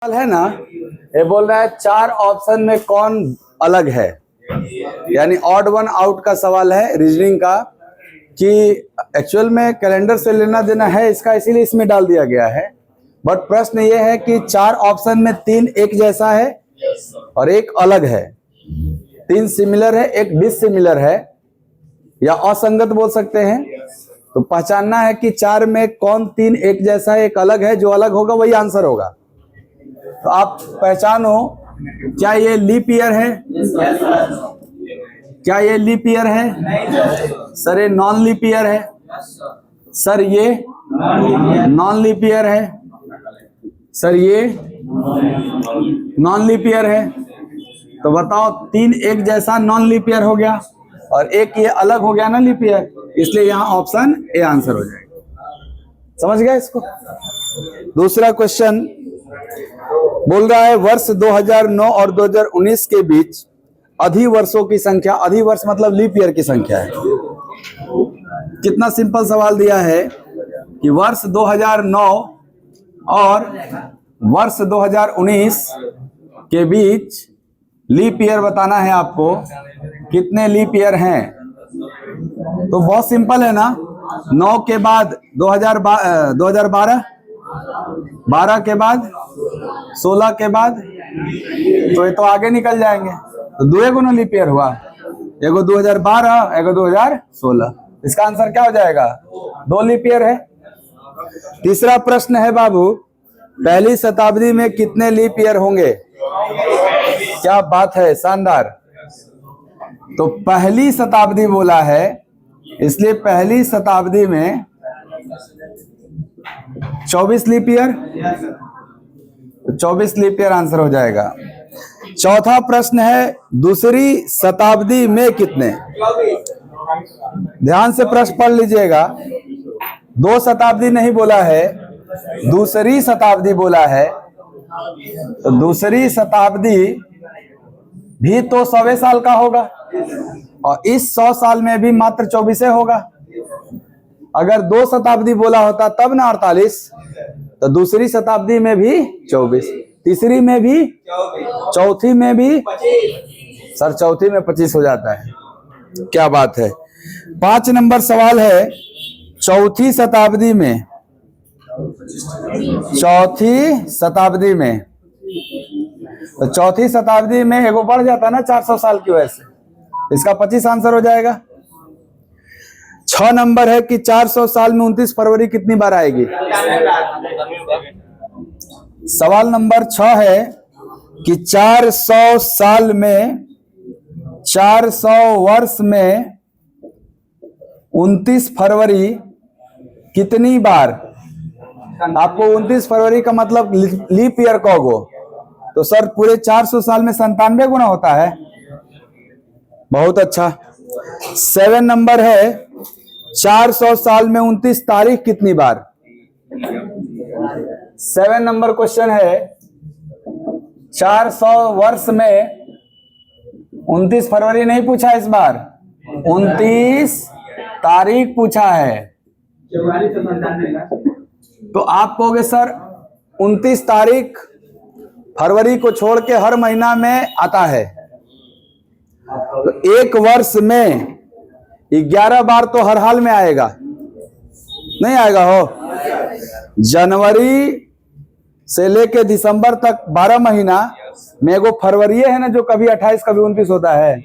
सवाल है ना, ये बोल रहा है 4 ऑप्शन में कौन अलग है, यानी ऑड वन आउट का सवाल है रीजनिंग का, कि एक्चुअल में कैलेंडर से लेना देना है इसका, इसीलिए इसमें डाल दिया गया है। बट प्रश्न ये है कि 4 ऑप्शन में 3 एक जैसा है और एक अलग है, 3 सिमिलर है, एक डिसिमिलर है या असंगत बोल सकते हैं। तो पहचानना है कि 4 में कौन 3 एक जैसा है, एक अलग है, जो अलग होगा वही आंसर होगा। तो आप पहचानो, क्या ये लीप ईयर है? क्या ये लीप ईयर है? सर ये नॉन लीप ईयर है। सर ये नॉन लीप ईयर है। सर ये नॉन लीप ईयर है। तो बताओ, 3 एक जैसा नॉन लीप ईयर हो गया और एक ये अलग हो गया ना लीप ईयर, इसलिए यहां ऑप्शन ए आंसर हो जाएगा। समझ गए इसको? दूसरा क्वेश्चन बोल रहा है वर्ष 2009 और 2019 के बीच अधिवर्षों की संख्या, अधिवर्ष मतलब लीप ईयर की संख्या है। कितना सिंपल सवाल दिया है कि वर्ष 2009 और वर्ष 2019 के बीच लीप ईयर बताना है आपको, कितने लीप ईयर हैं। तो बहुत सिंपल है ना, 9 के बाद 2012, 12 के बाद 16 के बाद, तो ये तो आगे निकल जाएंगे। तो 2 गुना लीप ईयर हुआ, एगो 2012 एगो 2016। इसका आंसर क्या हो जाएगा? 2 लीप ईयर है। तीसरा प्रश्न है बाबू, पहली शताब्दी में कितने लीप ईयर होंगे? क्या बात है, शानदार। तो पहली शताब्दी बोला है, इसलिए पहली शताब्दी में 24 leap year, 24 leap year answer हो जाएगा। चौथा प्रश्न है, दूसरी शताब्दी में कितने? ध्यान से प्रश्न पढ़ लीजिएगा, 2 शताब्दी नहीं बोला है, दूसरी शताब्दी बोला है। तो दूसरी शताब्दी भी तो 100 साल का होगा और इस 100 साल में भी मात्र 24 होगा। अगर 2 शताब्दी बोला होता तब ना 48, तो दूसरी शताब्दी में भी 24, तीसरी में भी, चौथी में भी, सर चौथी में 25 हो जाता है। क्या बात है। 5 नंबर सवाल है, चौथी शताब्दी में, चौथी शताब्दी में, तो चौथी शताब्दी में एगो बढ़ जाता ना 400 साल की वजह से, इसका 25 आंसर हो जाएगा। 6 नंबर है कि 400 साल में 29 फरवरी कितनी बार आएगी? सवाल नंबर 6 है कि 400 साल में, 400 वर्ष में 29 फरवरी कितनी बार? आपको 29 फरवरी का मतलब लीप ईयर कहोगे, तो सर पूरे 400 साल में 97 गुना होता है। बहुत अच्छा। 7 नंबर है, 400 साल में 29 तारीख कितनी बार? 7 नंबर क्वेश्चन है, 400 वर्ष में 29 फरवरी नहीं पूछा इस बार, 29 तारीख पूछा है। तो आप कहोगे सर 29 तारीख फरवरी को छोड़ के हर महीना में आता है, तो एक वर्ष में 11 बार तो हर हाल में आएगा, नहीं आएगा हो? जनवरी से लेके दिसंबर तक 12 महीना में एगो फरवरी है ना, जो कभी 28 कभी 29 होता है।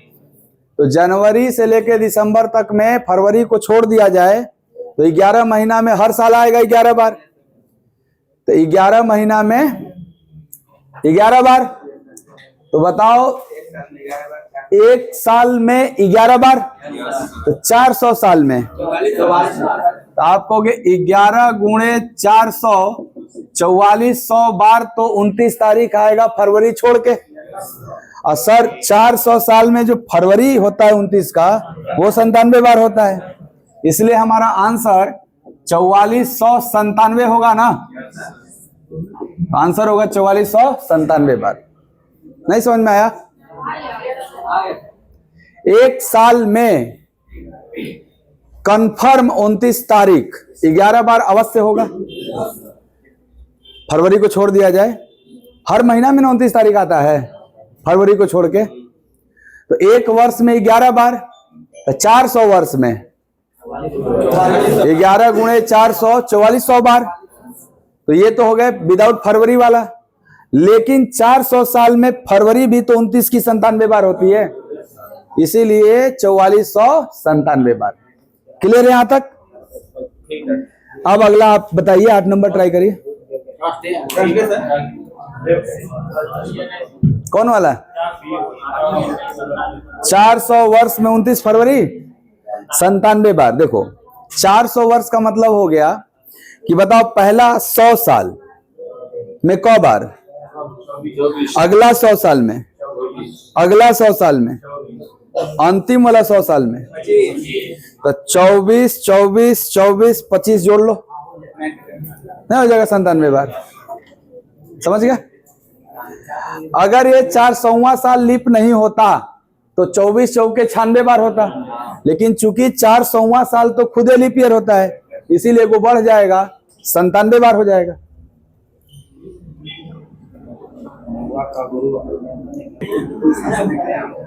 तो जनवरी से लेके दिसंबर तक में फरवरी को छोड़ दिया जाए तो 11 महीना में हर साल आएगा 11 बार। तो 11 महीना में 11 बार, तो बताओ एक साल में 11 बार, तो 400 साल में, तो आप कहोगे 11 गुणे 400, 4400 बार तो 29 तारीख आएगा फरवरी छोड़ के। और सर 400 साल में जो फरवरी होता है 29 का, वो 97 बार होता है, इसलिए हमारा आंसर 4497 होगा ना। आंसर होगा 4497 बार। नहीं समझ में आया? एक साल में कंफर्म 29 तारीख 11 बार अवश्य होगा, फरवरी को छोड़ दिया जाए। हर महीना में 29 तारीख आता है, फरवरी को छोड़ के। तो एक वर्ष में 11 बार, तो 400 वर्ष में 11 गुणे 400, 4400 बार। तो ये तो हो गए विदाउट फरवरी वाला। लेकिन 400 साल में फरवरी भी तो 29 की 97 बार होती है, इसीलिए 4497 बार। क्लियर है यहां तक? अब अगला आप बताइए, 8 नंबर ट्राई करिए। कौन वाला? 400 वर्ष में 29 फरवरी 97 बार। देखो 400 वर्ष का मतलब हो गया कि बताओ पहला 100 साल में क बार, अगला 100 साल में, अगला 100 साल में, अंतिम वाला 100 साल में। तो 24 24 24 25 जोड़ लो, नहीं हो जाएगा 97 बार। समझ गया? अगर ये 400वां साल लीप नहीं होता तो 24 चौके 96 बार होता, लेकिन चूंकि 400वां साल तो खुद लीप ईयर होता है, इसीलिए वो बढ़ जाएगा, 97 बार हो जाएगा।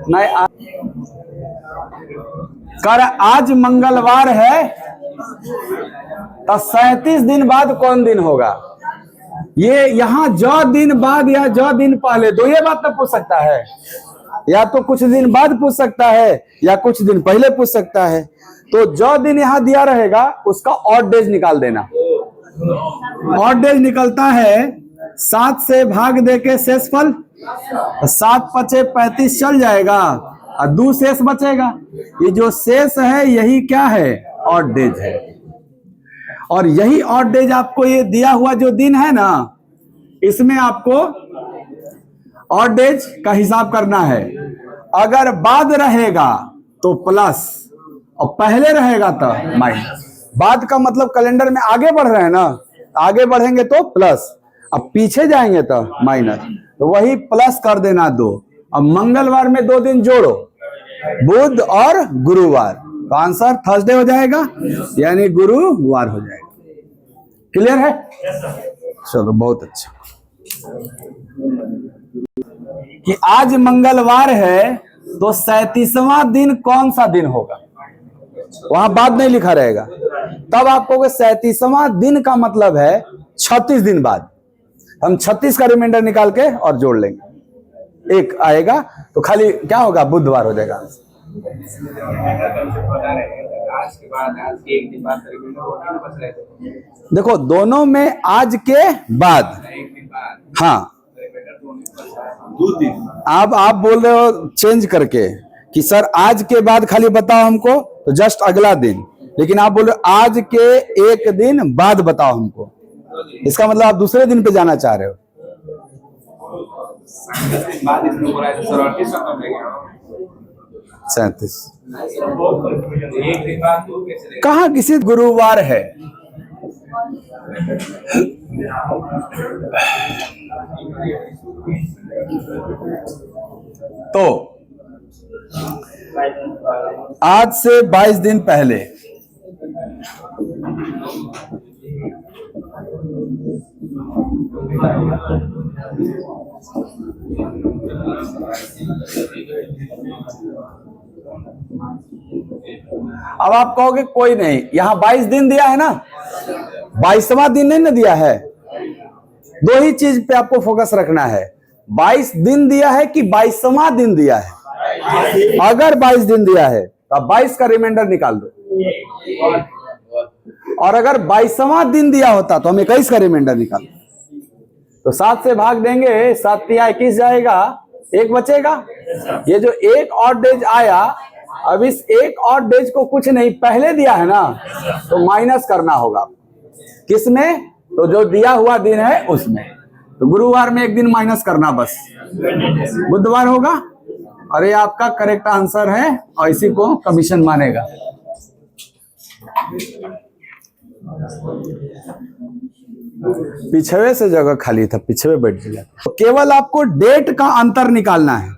नहीं, कर आज मंगलवार है तो 37 दिन बाद कौन दिन होगा? ये यहां जो दिन बाद या जो दिन पहले, दो ये बात तो पूछ सकता है, या तो कुछ दिन बाद पूछ सकता है या कुछ दिन पहले पूछ सकता है। तो जो दिन यहां दिया रहेगा उसका ऑड डेज निकाल देना। ऑड डेज निकलता है 7 से भाग दे के शेषफल, 7 पचे 35 चल जाएगा और 2 शेष बचेगा। ये जो शेष है यही क्या है? ऑड डेज है। और यही ऑड डेज आपको ये दिया हुआ जो दिन है ना, इसमें आपको ऑड डेज का हिसाब करना है। अगर बाद रहेगा तो प्लस और पहले रहेगा तो माइनस। बाद का मतलब कैलेंडर में आगे बढ़ रहे हैं ना, आगे बढ़ेंगे तो प्लस, अब पीछे जाएंगे तो माइनस। तो वही प्लस कर देना 2। अब मंगलवार में 2 दिन जोड़ो, बुध और गुरुवार, तो आंसर थर्सडे हो जाएगा, यानी गुरुवार हो जाएगा। क्लियर है? चलो बहुत अच्छा। कि आज मंगलवार है तो 37वां दिन कौन सा दिन होगा? वहां बाद नहीं लिखा रहेगा। तब आपको 37वां दिन का मतलब है 36 दिन बाद। हम 36 का रिमाइंडर निकाल के और जोड़ लेंगे, एक आएगा तो खाली क्या होगा? बुधवार हो जाएगा। देखो दोनों में आज के बाद, हाँ अब आप बोल रहे हो चेंज करके कि सर आज के बाद खाली बताओ हमको, तो जस्ट अगला दिन। लेकिन आप बोल रहे हो आज के एक दिन बाद बताओ हमको, इसका मतलब आप दूसरे दिन पे जाना चाह रहे हो। 37 कहाँ किसी गुरुवार है? तो आज से 22 दिन पहले अब आप कहोगे कोई नहीं, यहां 22 दिन दिया है ना, 22वां दिन नहीं ना दिया है। दो ही चीज पे आपको फोकस रखना है, 22 दिन दिया है कि 22वां दिन दिया है। अगर 22 दिन दिया है तो आप 22 का रिमाइंडर निकाल दो, और अगर 22वां दिन दिया होता तो हम 21 का रिमाइंडर निकाल दो। तो 7 से भाग देंगे, 7 या 21 जाएगा, 1 बचेगा। ये जो एक ऑड डेज आया, अब इस एक ऑड डेज को कुछ नहीं पहले दिया है ना, तो माइनस करना होगा। किसमें? तो जो दिया हुआ दिन है उसमें। तो गुरुवार में 1 दिन माइनस करना, बस बुधवार होगा। और ये आपका करेक्ट आंसर है और इसी को कमीशन मानेगा। पिछवे से जगह खाली था, पिछवे बैठ गया। तो केवल आपको डेट का अंतर निकालना है।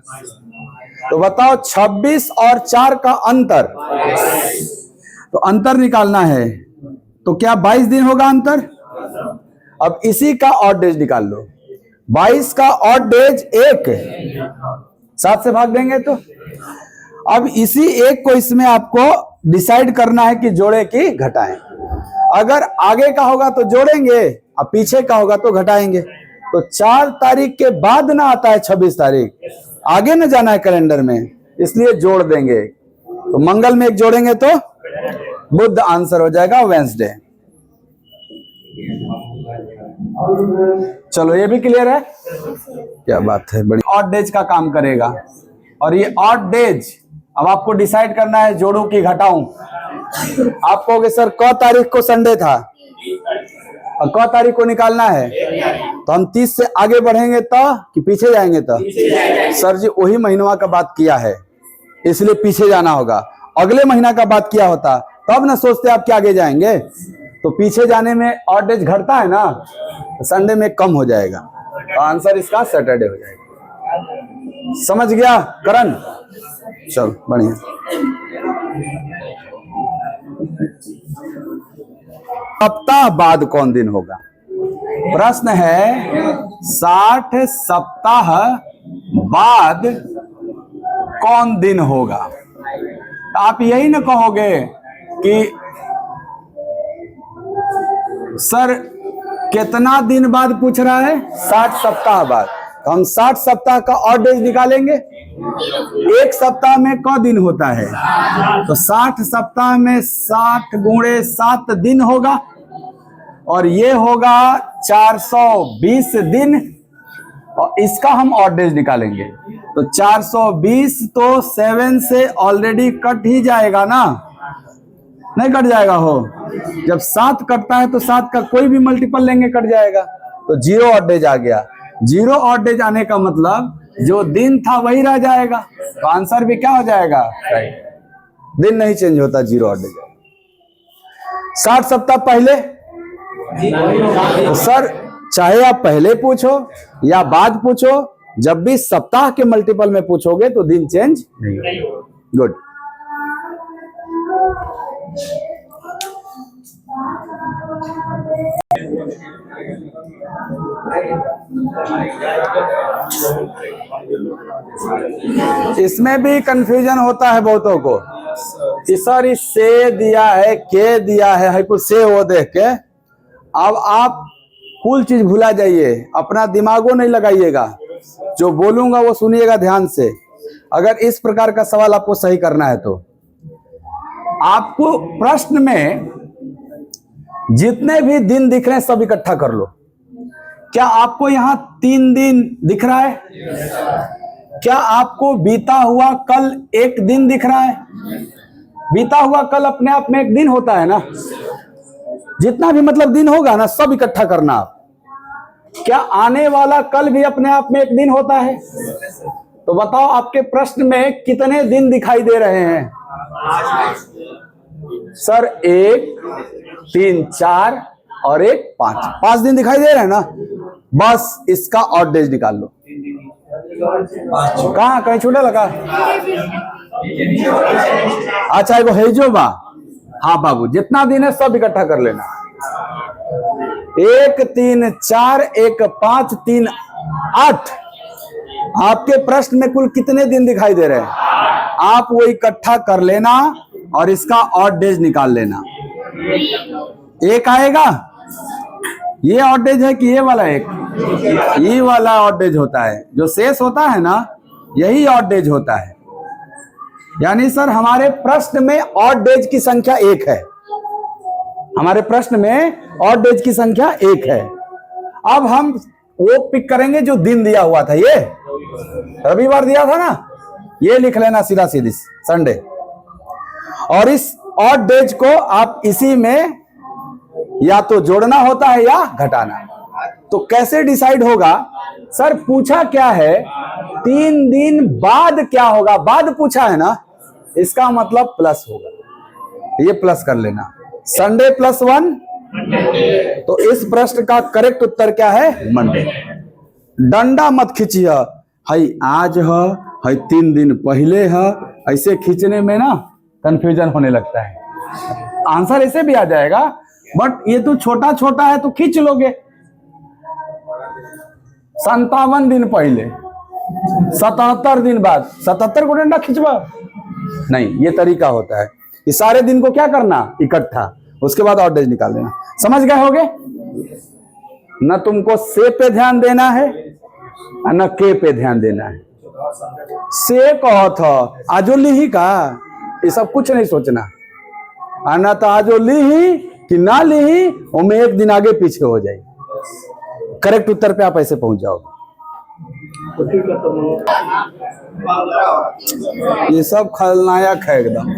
तो बताओ 26 और 4 का अंतर, तो अंतर निकालना है। तो क्या 22 दिन होगा अंतर? अब इसी का ऑड डेज निकाल लो। 22 का ऑड डेज 1, 7 से भाग देंगे तो। अब इसी 1 को इसमें आपको डिसाइड करना है कि जोड़े कि घटाएं। अगर आगे का होगा तो जोड़ेंगे और पीछे का होगा तो घटाएंगे। तो 4 तारीख के बाद ना आता है 26 तारीख, आगे न जाना है कैलेंडर में, इसलिए जोड़ देंगे। तो मंगल में 1 जोड़ेंगे तो बुध आंसर हो जाएगा वेंसडे। चलो ये भी क्लियर है, क्या बात है, बड़ी। ऑड डेज का काम करेगा और ये ऑड डेज अब आपको डिसाइड करना है जोड़ू कि घटाऊं। आप कहोगे सर क तारीख को संडे था और क तारीख को निकालना है, तो हम 30 से आगे बढ़ेंगे तो कि पीछे जाएंगे तो? सर जी वही महीनवा का बात किया है इसलिए पीछे जाना होगा। अगले महीना का बात किया होता तब ना सोचते आप कि आगे जाएंगे। तो पीछे जाने में ऑड डेज घटता है ना, तो संडे में कम हो जाएगा, तो आंसर इसका सैटरडे हो जाएगा। समझ गया करण? चलो बढ़िया। सप्ताह बाद कौन दिन होगा? प्रश्न है 60 सप्ताह बाद कौन दिन होगा? तो आप यही ना कहोगे कि सर कितना दिन बाद पूछ रहा है? 60 सप्ताह बाद। तो हम 60 सप्ताह का ऑड डेज निकालेंगे। 1 सप्ताह में क दिन होता है? तो 60 सप्ताह में 60 गुणे 7 दिन होगा और ये होगा 420 दिन, और इसका हम ऑड डेज निकालेंगे। तो 420 तो 7 से ऑलरेडी कट ही जाएगा ना, नहीं कट जाएगा हो? जब 7 कटता है तो 7 का कोई भी मल्टीपल लेंगे कट जाएगा, तो 0 ऑड डेज आ गया। 0 ऑड डेज आने का मतलब जो दिन था वही रह जाएगा, तो आंसर भी क्या हो जाएगा? दिन नहीं चेंज होता, 0 ऑड डेज। 60 सप्ताह पहले, तो सर चाहे आप पहले पूछो या बाद पूछो, जब भी सप्ताह के मल्टीपल में पूछोगे तो दिन चेंज नहीं होगा। गुड। इसमें भी कंफ्यूजन होता है बहुतों को कि सर इस से दिया है, के दिया है कुछ से वो देख के। अब आप कुल चीज भुला जाइए, अपना दिमागो नहीं लगाइएगा, जो बोलूंगा वो सुनिएगा ध्यान से। अगर इस प्रकार का सवाल आपको सही करना है तो आपको प्रश्न में जितने भी दिन दिख रहे हैं सब इकट्ठा कर लो। क्या आपको यहां 3 दिन दिख रहा है? क्या आपको बीता हुआ कल 1 दिन दिख रहा है? बीता हुआ कल अपने आप में 1 दिन होता है ना, जितना भी मतलब दिन होगा ना सब इकट्ठा करना आप। क्या आने वाला कल भी अपने आप में 1 दिन होता है? तो बताओ आपके प्रश्न में कितने दिन दिखाई दे रहे हैं? सर 1, 3, 4 और 1, 5 दिन दिखाई दे रहे हैं ना। बस इसका ऑड डेज निकाल लो। कहाँ कहीं छूटा लगा? अच्छा एगो है जो बा, हाँ बाबू जितना दिन है सब इकट्ठा कर लेना। 1, 3, 4, 1, 5, 3, 8। आपके प्रश्न में कुल कितने दिन दिखाई दे रहे हैं? आप वो इकट्ठा कर लेना और इसका ऑड डेज निकाल लेना। 1 आएगा, ये ऑड डेज है कि ये वाला 1? ये वाला ऑड डेज होता है, जो शेष होता है ना यही ऑड डेज होता है। यानी सर हमारे प्रश्न में ऑड डेज की संख्या 1 है। हमारे प्रश्न में ऑड डेज की संख्या 1 है। अब हम वो पिक करेंगे जो दिन दिया हुआ था, ये रविवार दिया था ना, ये लिख लेना सीधा सीधी संडे। और इस ऑड डेज को आप इसी में या तो जोड़ना होता है या घटाना। तो कैसे डिसाइड होगा? सर पूछा क्या है 3 दिन बाद क्या होगा, बाद पूछा है ना, इसका मतलब प्लस होगा, ये प्लस कर लेना। संडे +1, तो इस प्रश्न का करेक्ट उत्तर क्या है? मंडे। डंडा मत खींचिए, हई आज है 3 दिन पहले है, ऐसे खींचने में ना कंफ्यूजन होने लगता है। आंसर ऐसे भी आ जाएगा, बट ये तो छोटा छोटा है तो खींच लोगे। 57 दिन पहले, 77 दिन बाद 77 को डंडा खिंचवा नहीं, ये तरीका होता है कि सारे दिन को क्या करना इकट्ठा, उसके बाद ऑड डेज निकाल देना। समझ गए होगे? न तुमको से पे ध्यान देना है न के पे ध्यान देना है। से कहो था आजो ली ही का, ये सब कुछ नहीं सोचना। आना तो आजो ली ही कि ना ली ही, वो में एक दिन आगे पीछे हो जाए। करेक्ट उत्तर पे आप ऐसे पहुंच जाओगे। ये सब खलनायक है एकदम।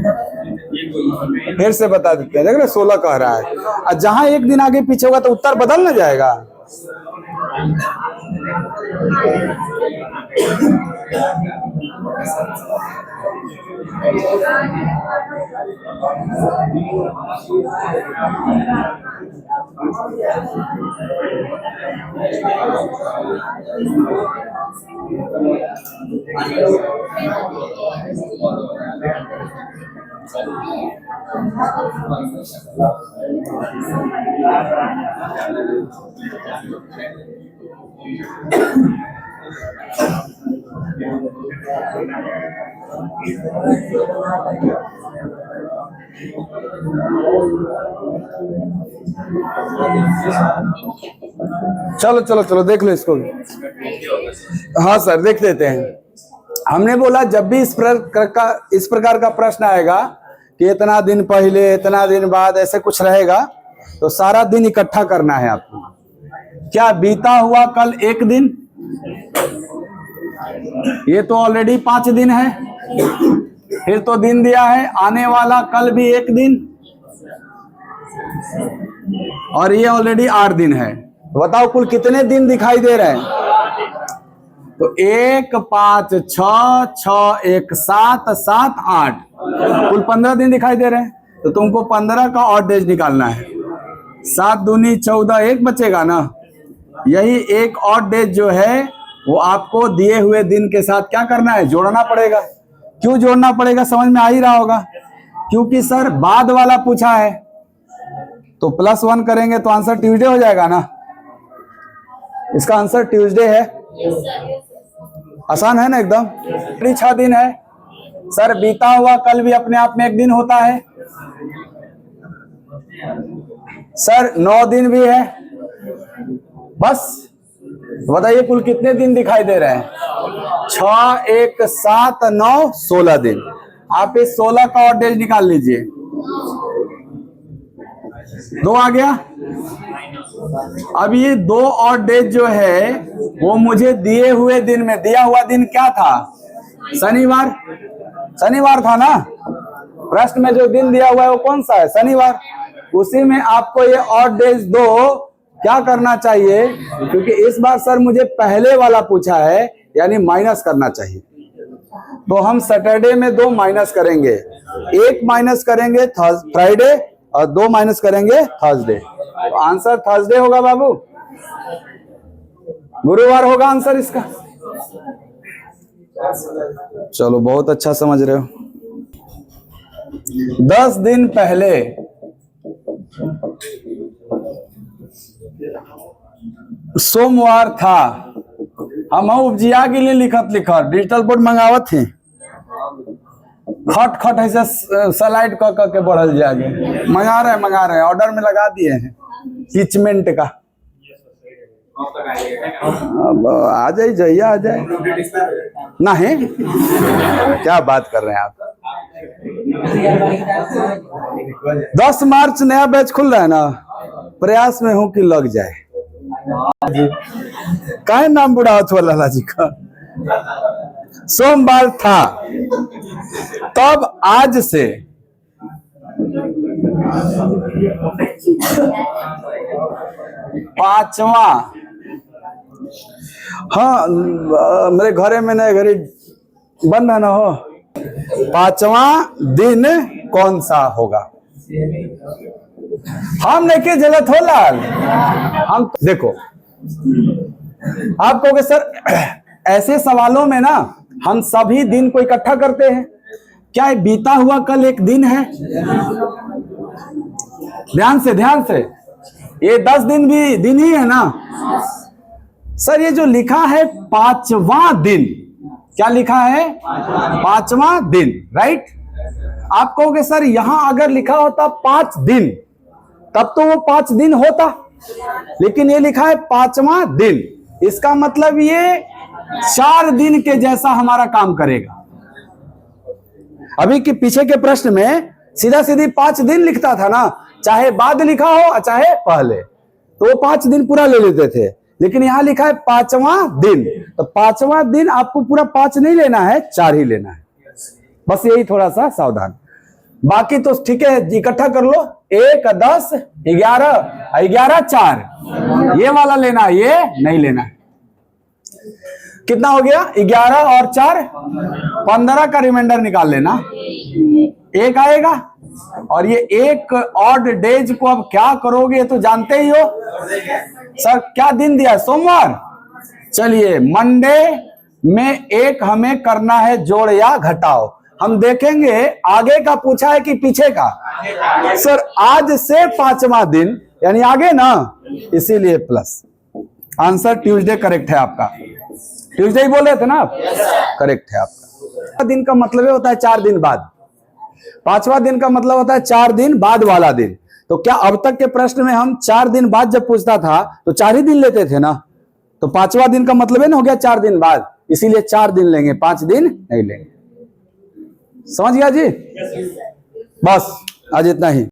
फिर से बता देते हैं, देख रहे 16 कह रहा है, और जहां एक दिन आगे पीछे होगा तो उत्तर बदल ना जाएगा। चलो चलो चलो देख लो इसको। हाँ सर देख लेते हैं। हमने बोला जब भी इस प्रकार का प्रश्न आएगा कि इतना दिन पहले इतना दिन बाद ऐसे कुछ रहेगा, तो सारा दिन इकट्ठा करना है आपको। क्या बीता हुआ कल एक दिन, ये तो ऑलरेडी 5 दिन है। फिर तो दिन दिया है आने वाला कल भी एक दिन, और ये ऑलरेडी 8 दिन है। बताओ कुल कितने दिन दिखाई दे रहे हैं? तो 1 5 6 6 1 7 7 8 कुल 15 दिन दिखाई दे रहे हैं। तो तुमको 15 का ऑड डेज निकालना है। 7 दूनी 14, 1 बचेगा ना। यही एक ऑड डेज जो है वो आपको दिए हुए दिन के साथ क्या करना है, जोड़ना पड़ेगा। क्यों जोड़ना पड़ेगा समझ में आ ही रहा होगा, क्योंकि सर बाद वाला पूछा है तो +1 करेंगे तो आंसर ट्यूसडे हो जाएगा ना। इसका आंसर ट्यूसडे है। आसान है ना एकदम। 6 दिन है सर, बीता हुआ कल भी अपने आप में एक दिन होता है सर। 9 दिन भी है। बस बताइए कुल कितने दिन दिखाई दे रहे हैं? 6 1 7 9 16 दिन। आप इस 16 का ऑड डेज निकाल लीजिए। 2 आ गया। अब ये 2 ऑड डेज जो है वो मुझे दिए हुए दिन में, दिया हुआ दिन क्या था? शनिवार। शनिवार था ना। प्रश्न में जो दिन दिया हुआ है वो कौन सा है? शनिवार। उसी में आपको ये ऑड डेज 2 क्या करना चाहिए, क्योंकि इस बार सर मुझे पहले वाला पूछा है, यानी माइनस करना चाहिए। तो हम सैटरडे में 2 माइनस करेंगे। 1 माइनस करेंगे फ्राइडे और 2 माइनस करेंगे थर्सडे। तो आंसर थर्सडे होगा बाबू, गुरुवार होगा आंसर इसका। चलो बहुत अच्छा समझ रहे हो। 10 दिन पहले सोमवार था। हम उपजिया के लिए लिखत डिजिटल बोर्ड मंगावत थे। खट खट ऐसे स्लाइड कर के बढ़ल जाएंगे। मंगा रहे हैं ऑर्डर में लगा दिए हैं किचमेंट का। अब आ जाइए आ जाए नहीं, क्या बात कर रहे हैं आप। 10 मार्च नया बैच खुल रहा है ना, प्रयास में हूं कि लग जाए। काहे नाम बुढ़ावत वाला लाला जी का? सोमवार था, तब आज से 5वां। हाँ मेरे घरे में नहीं, घड़ी बंद है ना हो। 5वां दिन कौन सा होगा? हम लेके जलत हो लाल। हम देखो आप कहोगे सर ऐसे सवालों में ना हम सभी दिन को इकट्ठा करते हैं। क्या ये बीता हुआ कल एक दिन है? ध्यान से ये 10 दिन भी दिन ही है ना। सर ये जो लिखा है 5वां दिन, क्या लिखा है? 5वां दिन, राइट। आप कहोगे सर यहां अगर लिखा होता 5 दिन तब तो वो 5 दिन होता, लेकिन ये लिखा है 5वां दिन, इसका मतलब ये 4 दिन के जैसा हमारा काम करेगा। अभी के पीछे के प्रश्न में सीधा सीधी 5 दिन लिखता था ना, चाहे बाद लिखा हो चाहे पहले, तो वो 5 दिन पूरा ले लेते थे। लेकिन यहां लिखा है 5वां दिन, तो 5वां दिन आपको पूरा 5 नहीं लेना है, 4 ही लेना है। बस यही थोड़ा सा सावधान, बाकी तो ठीक है, इकट्ठा कर लो। 1 10 11 11 4 ये वाला लेना है, ये नहीं लेना है। कितना हो गया? 11 और 4 15 का रिमाइंडर निकाल लेना, 1 आएगा। और ये एक ऑड डेज को अब क्या करोगे ये तो जानते ही हो। सर क्या दिन दिया? सोमवार। चलिए मंडे में 1 हमें करना है जोड़ या घटाओ। हम देखेंगे आगे का पूछा है कि पीछे का। सर आज से 5वां दिन यानी आगे ना, इसीलिए प्लस। आंसर ट्यूसडे करेक्ट है आपका। ट्यूसडे ही बोल रहे थे ना आप? करेक्ट है आपका। दिन का मतलब होता है 4 दिन बाद, 5वां दिन का मतलब होता है 4 दिन बाद वाला दिन। तो क्या अब तक के प्रश्न में हम 4 दिन बाद जब पूछता था तो 4 ही दिन लेते थे ना, तो 5वां दिन का मतलब है ना हो गया 4 दिन बाद, इसीलिए 4 दिन लेंगे, 5 दिन नहीं लेंगे। समझ गया जी? बस आज इतना ही।